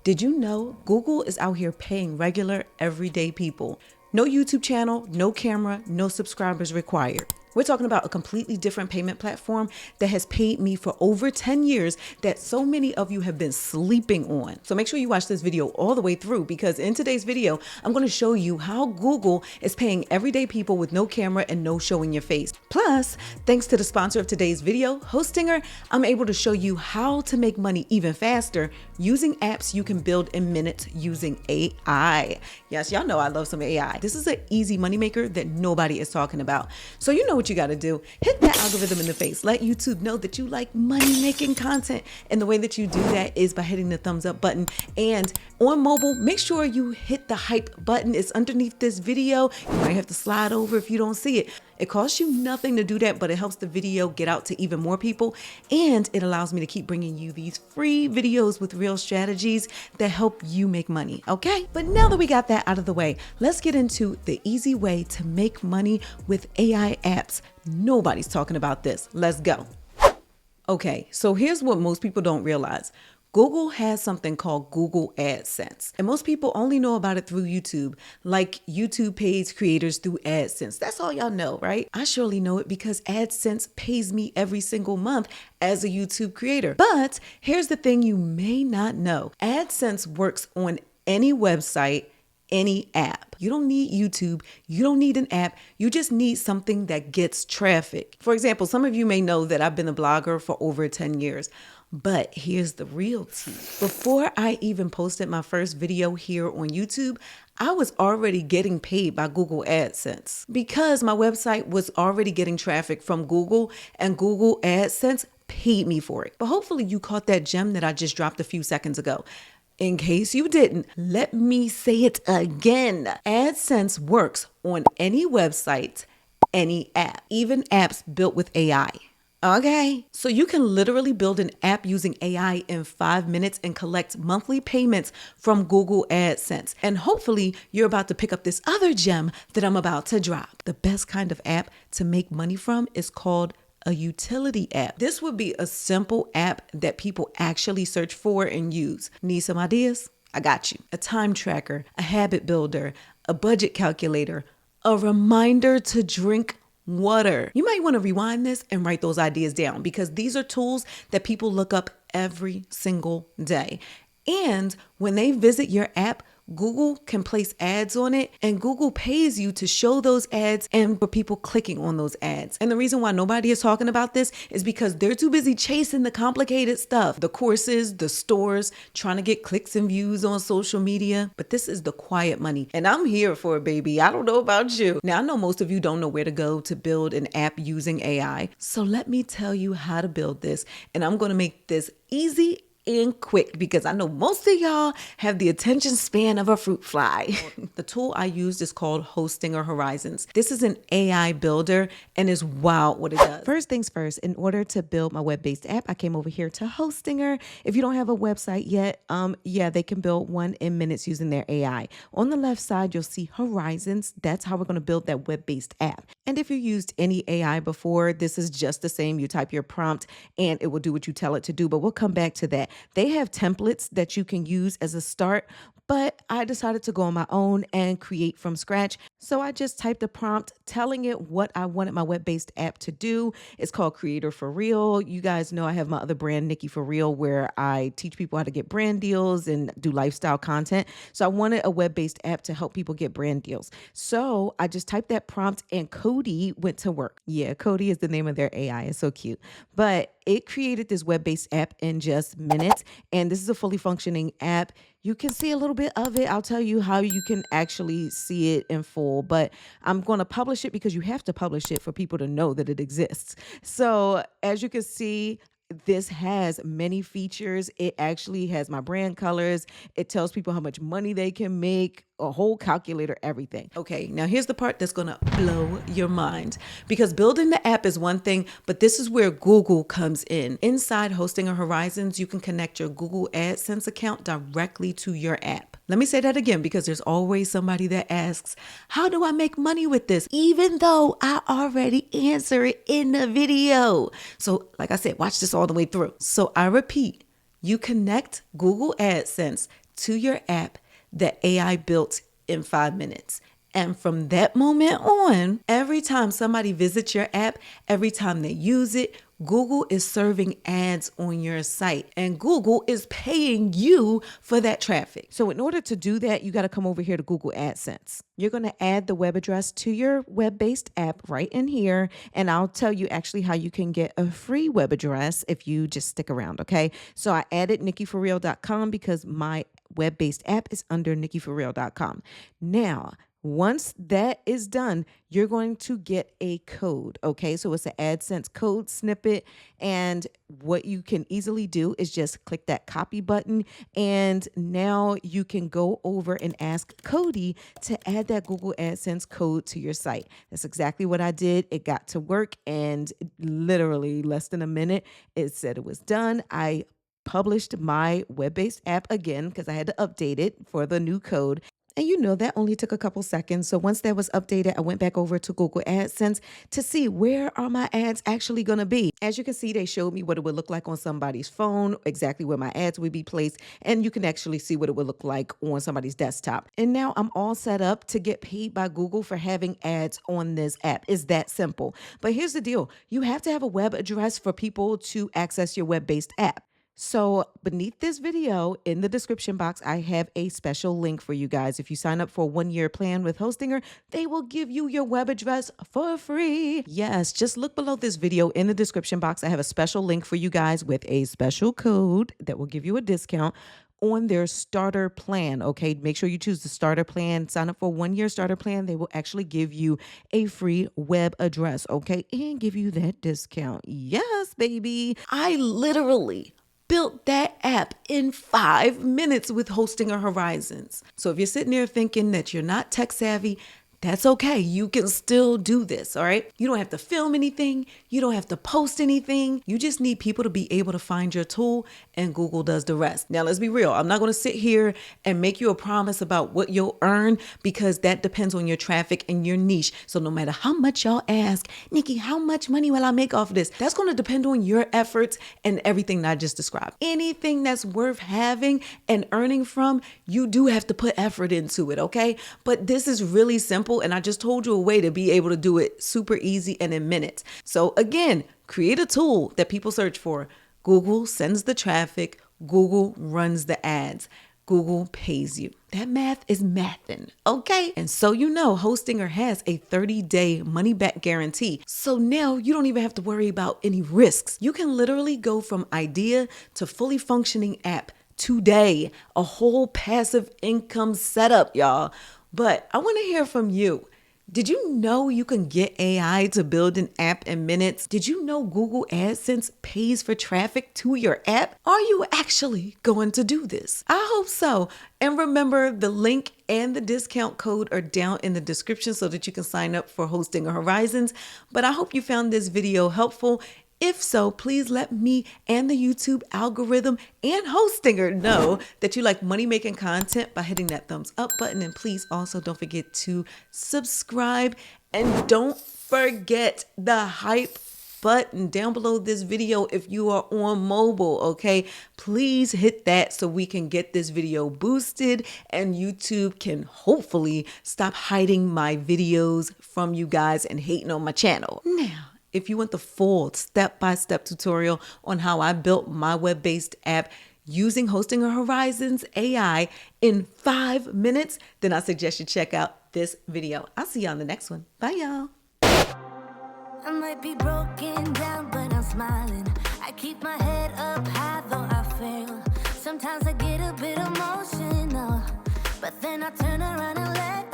Did you know Google is out here paying regular, everyday people? No YouTube channel, no camera, no subscribers required. We're talking about a completely different payment platform that has paid me for over 10 years that so many of you have been sleeping on. So make sure you watch this video all the way through, because in today's video, I'm going to show you how Google is paying everyday people with no camera and no showing your face. Plus, thanks to the sponsor of today's video, Hostinger, I'm able to show you how to make money even faster using apps you can build in minutes using AI. Yes, y'all know I love some AI. This is an easy moneymaker that nobody is talking about. So you know what you got to do. Hit that algorithm in the face. Let YouTube know that you like money making content. And the way that you do that is by hitting the thumbs up button. And on mobile, make sure you hit the hype button. It's underneath this video. You might have to slide over if you don't see it. It costs you nothing to do that, but it helps the video get out to even more people. And it allows me to keep bringing you these free videos with real strategies that help you make money. Okay. But now that we got that out of the way, let's get into the easy way to make money with AI apps. Nobody's talking about this. Let's go. Okay. So here's what most people don't realize. Google has something called Google AdSense, and most people only know about it through YouTube, like YouTube page creators through AdSense. That's all y'all know, right? I surely know it because AdSense pays me every single month as a YouTube creator. But here's the thing you may not know. AdSense works on any website, any app. You don't need YouTube. You don't need an app. You just need something that gets traffic. For example, some of you may know that I've been a blogger for over 10 years. But here's the real tea. Before I even posted my first video here on YouTube, I was already getting paid by Google AdSense because my website was already getting traffic from Google, and Google AdSense paid me for it. But hopefully you caught that gem that I just dropped a few seconds ago. In case you didn't, let me say it again. AdSense works on any website, any app, even apps built with AI. Okay, so you can literally build an app using AI in 5 minutes and collect monthly payments from Google AdSense. And hopefully you're about to pick up this other gem that I'm about to drop. The best kind of app to make money from is called a utility app. This would be a simple app that people actually search for and use. Need some ideas? I got you. A time tracker, a habit builder, a budget calculator, a reminder to drink water. You might want to rewind this and write those ideas down, because these are tools that people look up every single day. And when they visit your app, Google can place ads on it, and Google pays you to show those ads and for people clicking on those ads. And the reason why nobody is talking about this is because they're too busy chasing the complicated stuff, the courses, the stores, trying to get clicks and views on social media. But this is the quiet money, and I'm here for it, baby. I don't know about you. Now, I know most of you don't know where to go to build an app using AI. So let me tell you how to build this, and I'm going to make this easy and quick, because I know most of y'all have the attention span of a fruit fly. The tool I used is called Hostinger Horizons. This is an AI builder and is wild what it does. First things first, in order to build my web-based app, I came over here to Hostinger. If you don't have a website yet, they can build one in minutes using their AI. On the left side, you'll see Horizons. That's how we're going to build that web-based app. And if you used any AI before, this is just the same. You type your prompt and it will do what you tell it to do, but we'll come back to that. They have templates that you can use as a start, but I decided to go on my own and create from scratch. So I just typed a prompt telling it what I wanted my web-based app to do. It's called Creator for Real. You guys know I have my other brand, Nikki for Real, where I teach people how to get brand deals and do lifestyle content. So I wanted a web-based app to help people get brand deals. So I just typed that prompt and Cody went to work. Yeah, Cody is the name of their AI. It's so cute. But it created this web-based app in just minutes. And this is a fully functioning app. You can see a little bit of it. I'll tell you how you can actually see it in full, but I'm going to publish it because you have to publish it for people to know that it exists. So as you can see, this has many features. It actually has my brand colors. It tells people how much money they can make, a whole calculator, everything. Okay, now here's the part that's going to blow your mind, because building the app is one thing, but this is where Google comes in. Inside Hostinger Horizons, you can connect your Google AdSense account directly to your app. Let me say that again, because there's always somebody that asks, how do I make money with this? Even though I already answer it in the video. So like I said, watch this all the way through. So I repeat, you connect Google AdSense to your app that AI built in 5 minutes. And from that moment on, every time somebody visits your app, every time they use it, Google is serving ads on your site and Google is paying you for that traffic. So in order to do that, you got to come over here to Google AdSense. You're going to add the web address to your web-based app right in here. And I'll tell you actually how you can get a free web address if you just stick around. Okay. So I added NikkiForReal.com because my web-based app is under NikkiForReal.com. Now, once that is done, you're going to get a code, okay? So it's an AdSense code snippet, and what you can easily do is just click that copy button, and now you can go over and ask Cody to add that Google AdSense code to your site. That's exactly what I did. It got to work, and literally less than a minute, it said it was done. I published my web-based app again because I had to update it for the new code. And you know, that only took a couple seconds. So once that was updated, I went back over to Google AdSense to see where are my ads actually going to be. As you can see, they showed me what it would look like on somebody's phone, exactly where my ads would be placed. And you can actually see what it would look like on somebody's desktop. And now I'm all set up to get paid by Google for having ads on this app. It's that simple. But here's the deal. You have to have a web address for people to access your web-based app. So beneath this video in the description box, I have a special link for you guys. If you sign up for a 1-year plan with Hostinger, they will give you your web address for free. Yes, just look below this video in the description box. I have a special link for you guys with a special code that will give you a discount on their starter plan. Okay, make sure you choose the starter plan. Sign up for a 1-year starter plan. They will actually give you a free web address, okay, and give you that discount. Yes, baby. I literally built that app in 5 minutes with Hostinger Horizons. So if you're sitting there thinking that you're not tech savvy, that's okay. You can still do this, all right? You don't have to film anything. You don't have to post anything. You just need people to be able to find your tool, and Google does the rest. Now, let's be real. I'm not going to sit here and make you a promise about what you'll earn because that depends on your traffic and your niche. So no matter how much y'all ask, Nikki, how much money will I make off of this? That's going to depend on your efforts and everything that I just described. Anything that's worth having and earning from, you do have to put effort into it, okay? But this is really simple. And I just told you a way to be able to do it super easy and in minutes. So again, create a tool that people search for. Google sends the traffic. Google runs the ads. Google pays you. That math is mathin', okay? And so you know, Hostinger has a 30-day money-back guarantee. So now you don't even have to worry about any risks. You can literally go from idea to fully functioning app today. A whole passive income setup, y'all. But I want to hear from you. Did you know you can get AI to build an app in minutes? Did you know Google AdSense pays for traffic to your app? Are you actually going to do this? I hope so. And remember, the link and the discount code are down in the description so that you can sign up for Hostinger Horizons. But I hope you found this video helpful. If so, please let me and the YouTube algorithm and Hostinger know that you like money-making content by hitting that thumbs up button. And please also don't forget to subscribe. And don't forget the hype button down below this video if you are on mobile, okay? Please hit that so we can get this video boosted and YouTube can hopefully stop hiding my videos from you guys and hating on my channel. Now, if you want the full step-by-step tutorial on how I built my web-based app using Hostinger Horizons AI in 5 minutes, then I suggest you check out this video. I'll see you on the next one. Bye, y'all. I might be broken down, but I'm smiling. I keep my head up high, though I fail. Sometimes I get a bit emotional, but then I turn around and let